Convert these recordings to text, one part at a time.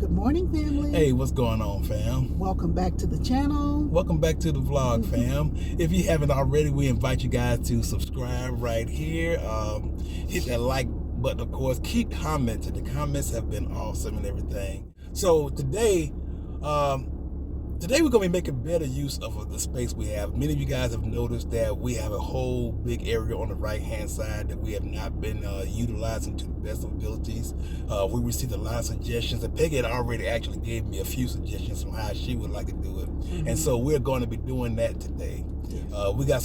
Good morning, family. Hey, what's going on, fam? Welcome back to the channel. Welcome back to the vlog, fam. If you haven't already, we invite you guys to subscribe right here. Hit that like button, of course. Keep commenting. The comments have been awesome and everything. So today we're going to be making better use of the space we have. Many of you guys have noticed that we have a whole big area on the right-hand side that we have not been utilizing to the best of abilities. We received a lot of suggestions, and Peggy had already actually gave me a few suggestions on how she would like to do it. And so we're going to be doing that today. We got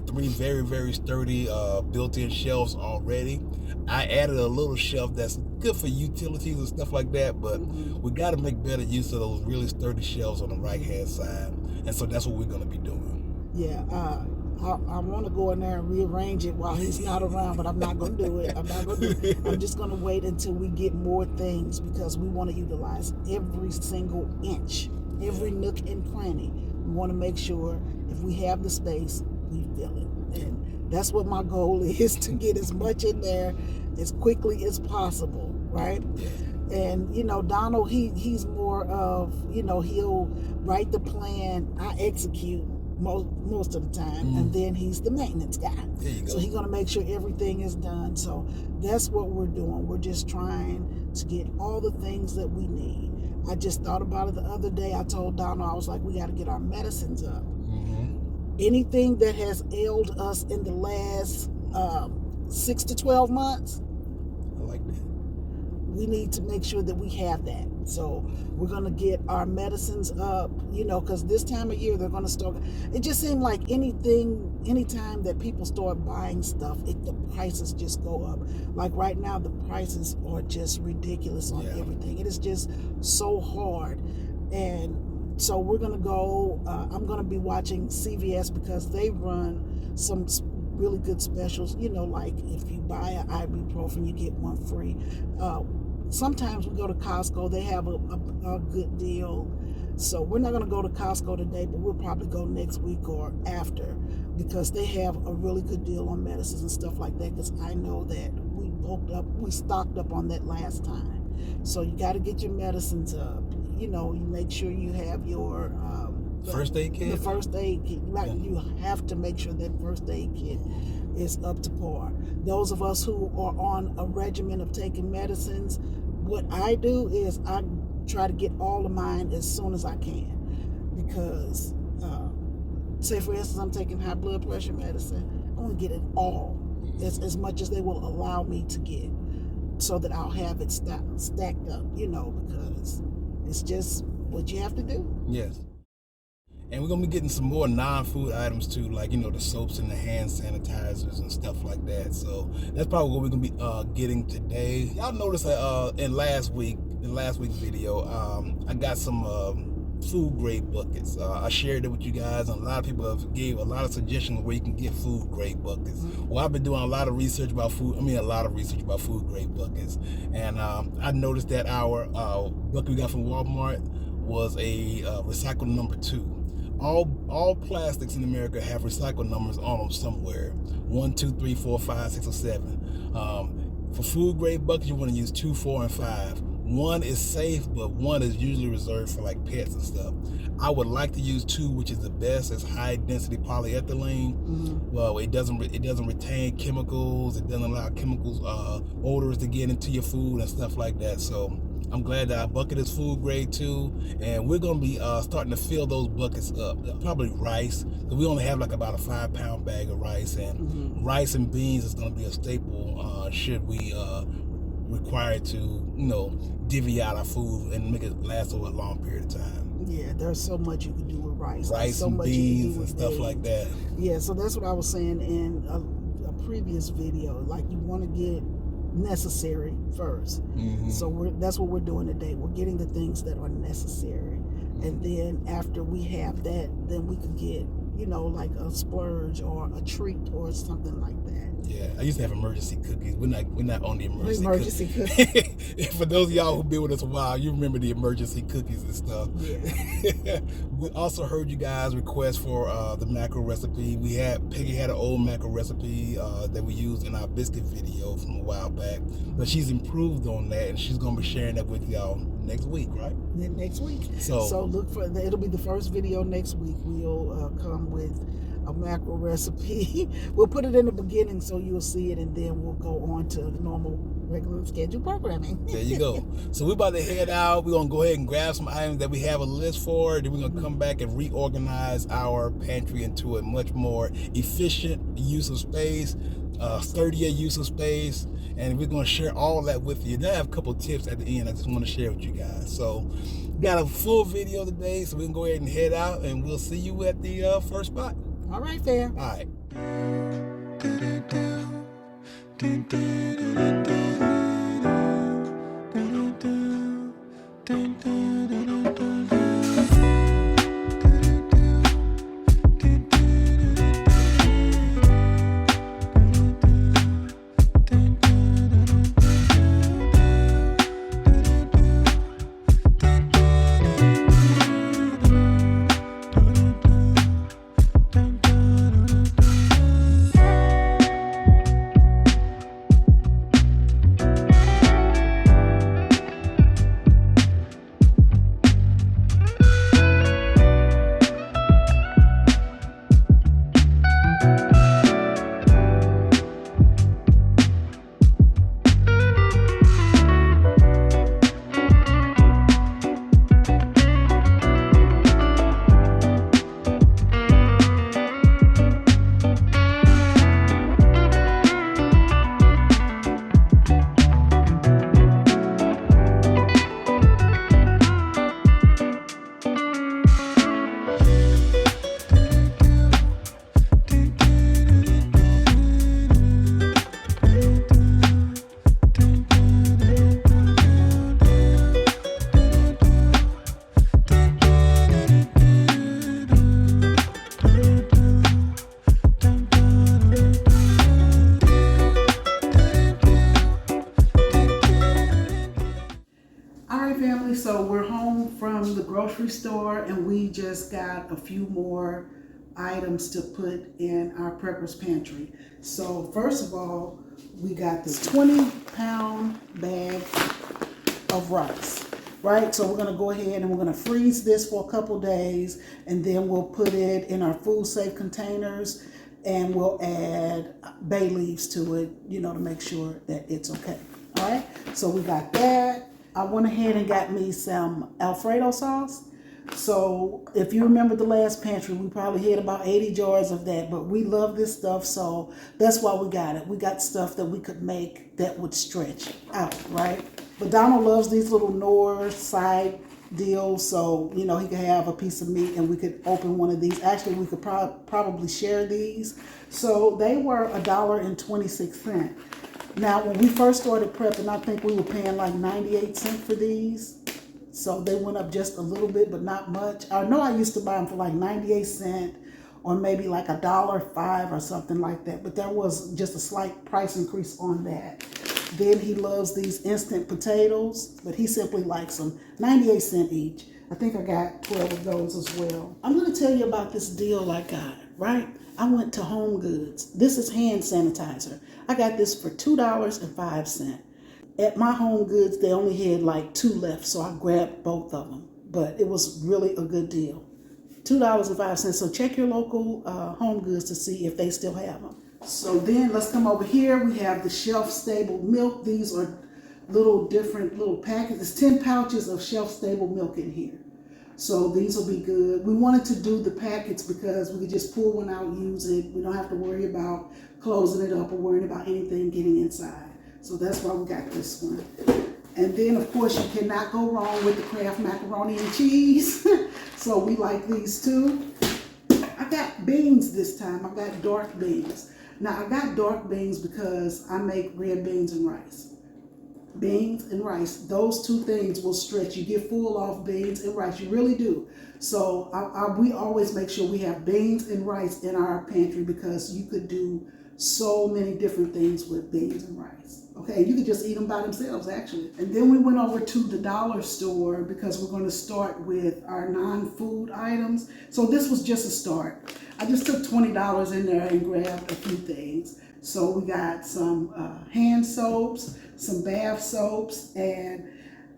three very, very sturdy built-in shelves already. I added a little shelf that's good for utilities and stuff like that, but we got to make better use of those really sturdy shelves on the right-hand side, and so that's what we're going to be doing. Yeah, I want to go in there and rearrange it while he's not around, but I'm not going to do it. I'm just going to wait until we get more things, because we want to utilize every single inch, every nook and cranny. We want to make sure if we have the space, we fill it. And that's what my goal is, to get as much in there as quickly as possible, right? Yeah. And, Donald, he's more of, he'll write the plan, I execute most of the time, and then he's the maintenance guy. There you go. So he's going to make sure everything is done. So that's what we're doing. We're just trying to get all the things that we need. I just thought about it the other day. I told Donald, I was like, we got to get our medicines up. Anything that has ailed us in the last 6 to 12 months, I like that. we need to make sure that we have that. So we're going to get our medicines up, because this time of year they're going to start. It just seemed like anytime that people start buying stuff, the prices just go up. Like right now, the prices are just ridiculous on everything. It is just so hard. And so we're going to go, I'm going to be watching CVS, because they run some really good specials, like if you buy an ibuprofen, you get one free. Sometimes we go to Costco, they have a good deal. So we're not going to go to Costco today, but we'll probably go next week or after, because they have a really good deal on medicines and stuff like that, because I know that we stocked up on that last time. So you got to get your medicines up. You make sure you have your first aid kit. The first aid kit, right? You have to make sure that first aid kit is up to par. Those of us who are on a regimen of taking medicines, what I do is I try to get all of mine as soon as I can, because say for instance I'm taking high blood pressure medicine, I want to get it all, as much as they will allow me to get, so that I'll have it stacked up, because it's just what you have to do. Yes. And we're going to be getting some more non-food items too, like, the soaps and the hand sanitizers and stuff like that. So that's probably what we're going to be getting today. Y'all noticed that in last week's video, I got some food grade buckets. I shared it with you guys, and a lot of people have gave a lot of suggestions where you can get food grade buckets. Well, I've been doing a lot of research about food grade buckets. And I noticed that our bucket we got from Walmart was a recycle number 2. All plastics in America have recycle numbers on them somewhere. 1, 2, 3, 4, 5, 6, or 7. For food grade buckets, you want to use 2, 4, and 5. 1 is safe, but 1 is usually reserved for like pets and stuff. I would like to use 2, which is the best. It's high density polyethylene. Well, it doesn't retain chemicals. It doesn't allow chemicals, odors to get into your food and stuff like that. So I'm glad that our bucket is food grade too, and we're gonna be starting to fill those buckets up. Probably rice, because we only have like about a 5-pound bag of rice, and rice and beans is gonna be a staple should we require to divvy out our food and make it last over a long period of time. Yeah, there's so much you can do with rice. Rice and beans and stuff like that. Yeah, so that's what I was saying in a previous video. Like, you want to get necessary first. So that's what we're doing today. We're getting the things that are necessary, and then after we have that, then we can get you know, like a splurge or a treat or something like that. Yeah, I used to have emergency cookies. We're not on the Emergency cookies. For those of y'all who've been with us a while, you remember the emergency cookies and stuff. Yeah. We also heard you guys request for the macro recipe. Peggy had an old macro recipe that we used in our biscuit video from a while back, but she's improved on that, and she's gonna be sharing that with y'all next week, right? Yeah, next week. So look for it'll be the first video next week. We'll come with a macro recipe. We'll put it in the beginning so you'll see it, and then we'll go on to the normal regular scheduled programming. there you go. So we're about to head out. We're gonna go ahead and grab some items that we have a list for. Then we're gonna come back and reorganize our pantry into a much more efficient use of space, sturdier use of space, and we're gonna share all that with you. Then I have a couple tips at the end I just want to share with you guys. So we got a full video today, so we can go ahead and head out, and we'll see you at the first spot. All right, fam. All right. So we're home from the grocery store, and we just got a few more items to put in our prepper's pantry. So first of all, we got this 20-pound bag of rice, right? So we're gonna go ahead and we're gonna freeze this for a couple days, and then we'll put it in our food safe containers, and we'll add bay leaves to it, you know, to make sure that it's okay. All right, so we got that. I went ahead and got me some Alfredo sauce. So if you remember the last pantry, we probably had about 80 jars of that, but we love this stuff, so that's why we got it. We got stuff that we could make that would stretch out, right? But Donald loves these little Knorr side deals, so you know he could have a piece of meat and we could open one of these. Actually, we could probably share these. So they were $1.26. Now, when we first started prepping, I think we were paying like 98 cents for these. So they went up just a little bit, but not much. I know I used to buy them for like 98 cents or maybe like $1.05 or something like that. But there was just a slight price increase on that. Then he loves these instant potatoes, but he simply likes them. 98 cents each. I think I got 12 of those as well. I'm going to tell you about this deal I got, right? I went to Home Goods. This is hand sanitizer. I got this for $2.05. At my Home Goods, they only had like 2 left, so I grabbed both of them. But it was really a good deal. $2.05. So check your local Home Goods to see if they still have them. So then let's come over here. We have the shelf-stable milk. These are different little packets. There's 10 pouches of shelf-stable milk in here. So these will be good. We wanted to do the packets because we could just pull one out, use it. We don't have to worry about closing it up or worrying about anything getting inside. So that's why we got this one. And then, of course, you cannot go wrong with the Kraft macaroni and cheese. So we like these too. I got beans this time. I got dark beans. Now, I got dark beans because I make red beans and rice. Beans and rice, those two things will stretch. You get full off beans and rice, you really do. So we always make sure we have beans and rice in our pantry because you could do so many different things with beans and rice. Okay, you could just eat them by themselves actually. And then we went over to the dollar store because we're going to start with our non-food items. So this was just a start. I just took $20 in there and grabbed a few things. So we got some hand soaps, some bath soaps, and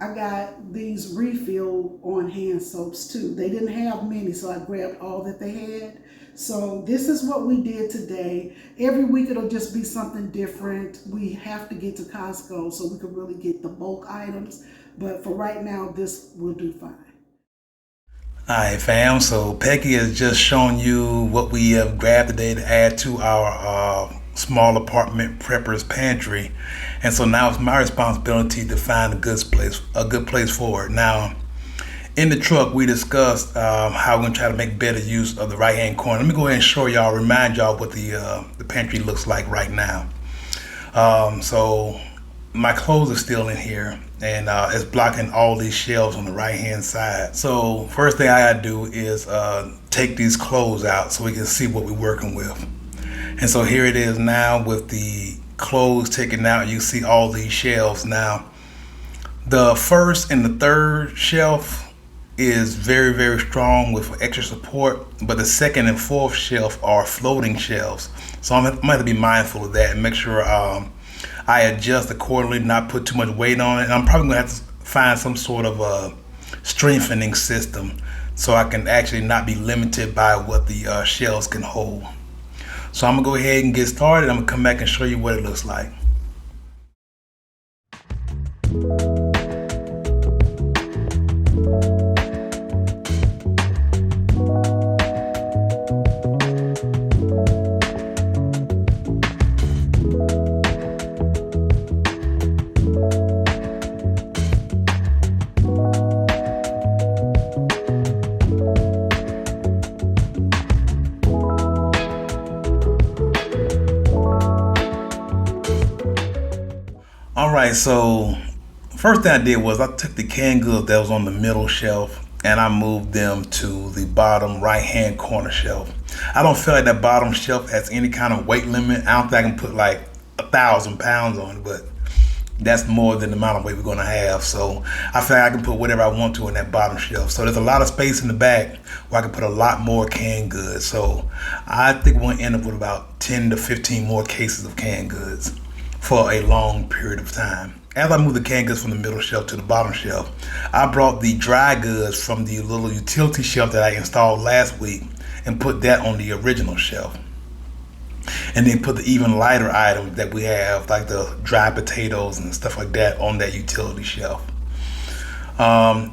I got these refill on hand soaps too. They didn't have many, so I grabbed all that they had. So this is what we did today. Every week it'll just be something different. We have to get to Costco so we can really get the bulk items. But for right now, this will do fine. Alright fam, so Peggy has just shown you what we have grabbed today to add to our small apartment prepper's pantry. And so now it's my responsibility to find a good place for it. Now, in the truck, we discussed how we're gonna try to make better use of the right hand corner. Let me go ahead and show y'all, remind y'all what the pantry looks like right now. So my clothes are still in here, and it's blocking all these shelves on the right hand side. So first thing I gotta do is take these clothes out so we can see what we're working with. And so here it is now with the clothes taken out. You see all these shelves now. The first and the third shelf is very, very strong with extra support, but the second and fourth shelf are floating shelves. So I'm gonna have to be mindful of that and make sure I adjust accordingly, not put too much weight on it. And I'm probably gonna have to find some sort of a strengthening system so I can actually not be limited by what the shelves can hold. So I'm gonna go ahead and get started. I'm gonna come back and show you what it looks like. Alright, so first thing I did was I took the canned goods that was on the middle shelf and I moved them to the bottom right hand corner shelf. I don't feel like that bottom shelf has any kind of weight limit. I don't think I can put like 1,000 pounds on it, but that's more than the amount of weight we're gonna have. So I feel like I can put whatever I want to in that bottom shelf. So there's a lot of space in the back where I can put a lot more canned goods. So I think we're gonna end up with about 10 to 15 more cases of canned goods for a long period of time. As I moved the canned goods from the middle shelf to the bottom shelf, I brought the dry goods from the little utility shelf that I installed last week and put that on the original shelf. And then put the even lighter items that we have, like the dry potatoes and stuff like that, on that utility shelf.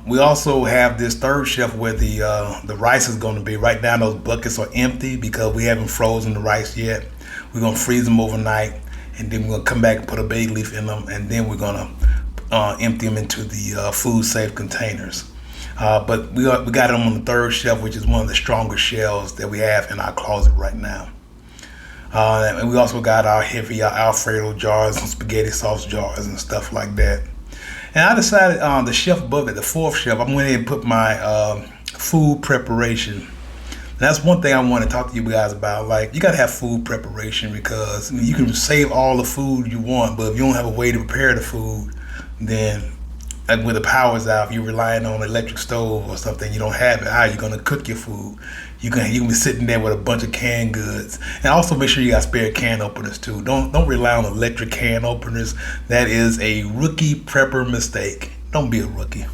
We also have this third shelf where the rice is going to be. Right now those buckets are empty because we haven't frozen the rice yet. We're going to freeze them overnight, and then we're gonna come back and put a bay leaf in them, and then we're gonna empty them into the food safe containers. But we got them on the third shelf, which is one of the stronger shelves that we have in our closet right now. And we also got our heavy Alfredo jars and spaghetti sauce jars and stuff like that. And I decided the shelf above it, the fourth shelf, I'm going to put my food preparation. And that's one thing I want to talk to you guys about. Like, you got to have food preparation because you can save all the food you want, but if you don't have a way to prepare the food, then like when the power's out, if you're relying on an electric stove or something, you don't have it, how are you going to cook your food? You can be sitting there with a bunch of canned goods. And also make sure you got spare can openers too. Don't rely on electric can openers. That is a rookie prepper mistake. Don't be a rookie.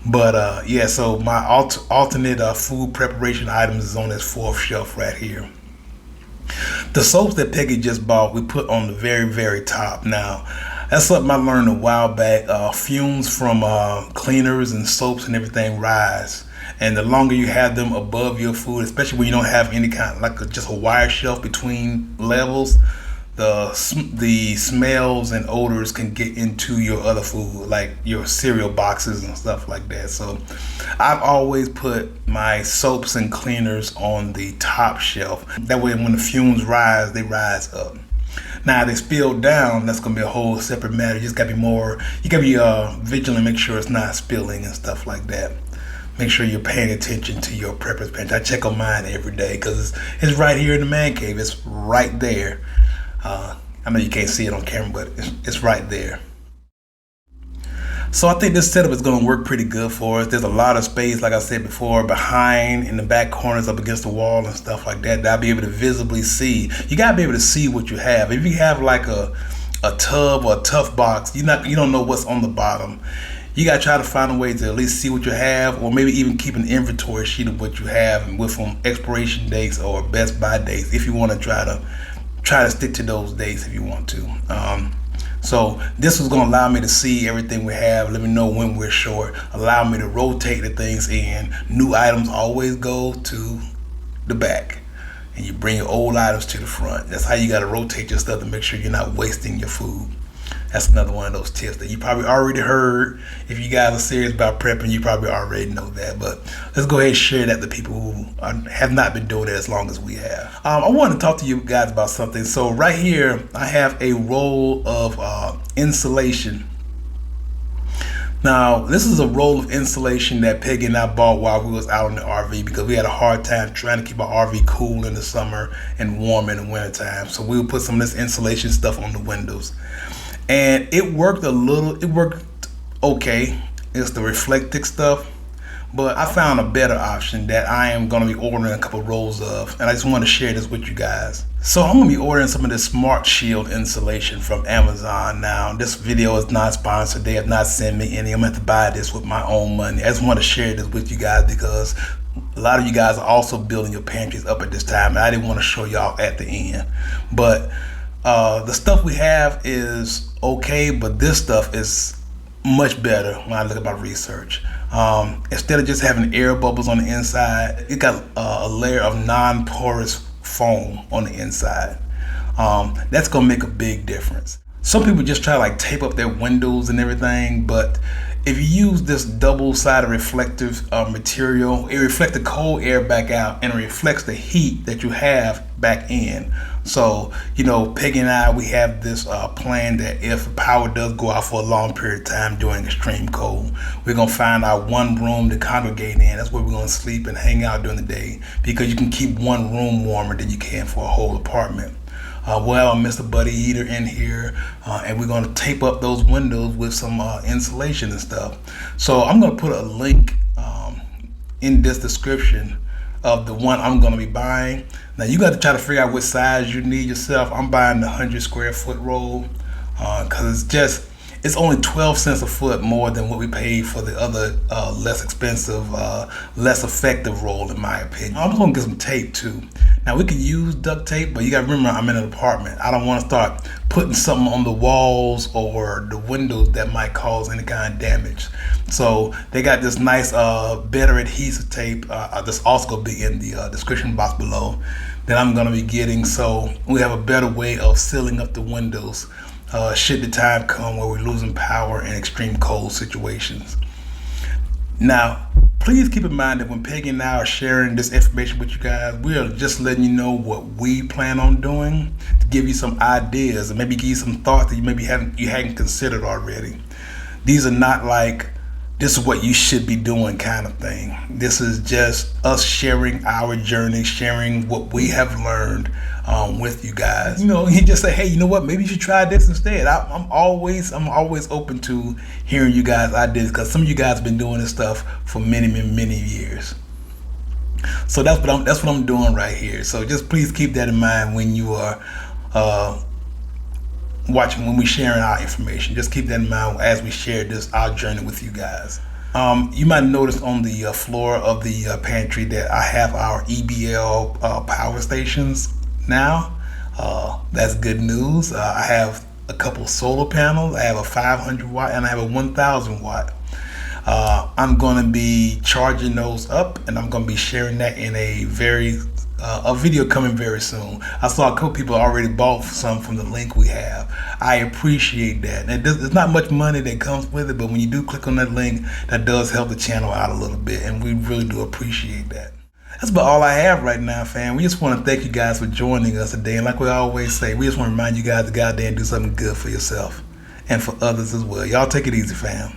But yeah, so my alternate food preparation items is on this fourth shelf right here. The soaps that Peggy just bought, we put on the very, very top. Now, that's something I learned a while back. Fumes from cleaners and soaps and everything rise. And the longer you have them above your food, especially when you don't have any kind, like just a wire shelf between levels, the smells and odors can get into your other food, like your cereal boxes and stuff like that. So I've always put my soaps and cleaners on the top shelf. That way when the fumes rise, they rise up. Now, if they spill down, that's gonna be a whole separate matter. You just gotta be vigilant, make sure it's not spilling and stuff like that. Make sure you're paying attention to your prepper's pantry. I check on mine every day because it's right here in the man cave. It's right there. I know you can't see it on camera, but it's right there. So I think this setup is going to work pretty good for us. There's a lot of space, like I said before, behind in the back corners up against the wall and stuff like that I'll be able to visibly see. You got to be able to see what you have. If you have like a tub or a tough box, you don't know what's on the bottom. You got to try to find a way to at least see what you have, or maybe even keep an inventory sheet of what you have and with them expiration dates or best buy dates if you want to try to stick to those dates if you want to. So this was going to allow me to see everything we have, let me know when we're short, allow me to rotate the things in. New items always go to the back, and you bring your old items to the front. That's how you got to rotate your stuff to make sure you're not wasting your food. That's another one of those tips that you probably already heard. If you guys are serious about prepping, you probably already know that. But let's go ahead and share that to people who have not been doing it as long as we have. I want to talk to you guys about something. So right here, I have a roll of insulation. Now, this is a roll of insulation that Peggy and I bought while we was out in the RV because we had a hard time trying to keep our RV cool in the summer and warm in the wintertime. So we would put some of this insulation stuff on the windows. And it worked okay. It's the reflective stuff. But I found a better option that I am going to be ordering a couple rolls of. And I just want to share this with you guys. So I'm going to be ordering some of this Smart Shield insulation from Amazon. Now, this video is not sponsored. They have not sent me any. I'm going to have to buy this with my own money. I just want to share this with you guys because a lot of you guys are also building your pantries up at this time. And I didn't want to show y'all at the end. But the stuff we have is okay, but this stuff is much better when I look at my research. Instead of just having air bubbles on the inside, it got a layer of non-porous foam on the inside. That's gonna make a big difference. Some people just try to like tape up their windows and everything, but if you use this double-sided reflective material, it reflects the cold air back out and it reflects the heat that you have back in. So, Peggy and I, we have this plan that if power does go out for a long period of time during extreme cold, we're going to find our one room to congregate in. That's where we're going to sleep and hang out during the day because you can keep one room warmer than you can for a whole apartment. We'll have a Mr. Buddy heater in here, and we're going to tape up those windows with some insulation and stuff. So I'm going to put a link in this description of the one I'm going to be buying. Now you got to try to figure out what size you need yourself. I'm buying the 100 square foot roll because it's only 12 cents a foot more than what we paid for the other less expensive, less effective roll, in my opinion. I'm going to get some tape too. Now we can use duct tape, but you got to remember I'm in an apartment. I don't want to start putting something on the walls or the windows that might cause any kind of damage. So they got this nice better adhesive tape. This also going to be in the description box below that I'm going to be getting. So we have a better way of sealing up the windows should the time come where we're losing power in extreme cold situations. Now, please keep in mind that when Peggy and I are sharing this information with you guys, we are just letting you know what we plan on doing to give you some ideas and maybe give you some thoughts that you hadn't considered already. These are not like this is what you should be doing kind of thing. This is just us sharing our journey, sharing what we have learned with you guys. You just say, hey, you know what? Maybe you should try this instead. I'm always open to hearing you guys' ideas because some of you guys have been doing this stuff for many years. So that's what I'm doing right here. So just please keep that in mind when you are watching, when we're sharing our information. Just keep that in mind as we share our journey with you guys. You might notice on the floor of the pantry that I have our EBL power stations now. That's good news. I have a couple solar panels. I have a 500 watt and I have a 1000 watt. I'm going to be charging those up and I'm going to be sharing that in a video coming very soon. I saw a couple people already bought some from the link we have. I appreciate that. And there's not much money that comes with it, but when you do click on that link, that does help the channel out a little bit, and we really do appreciate that. That's about all I have right now, fam. We just want to thank you guys for joining us today. And like we always say, we just want to remind you guys to go out there and do something good for yourself and for others as well. Y'all take it easy, fam.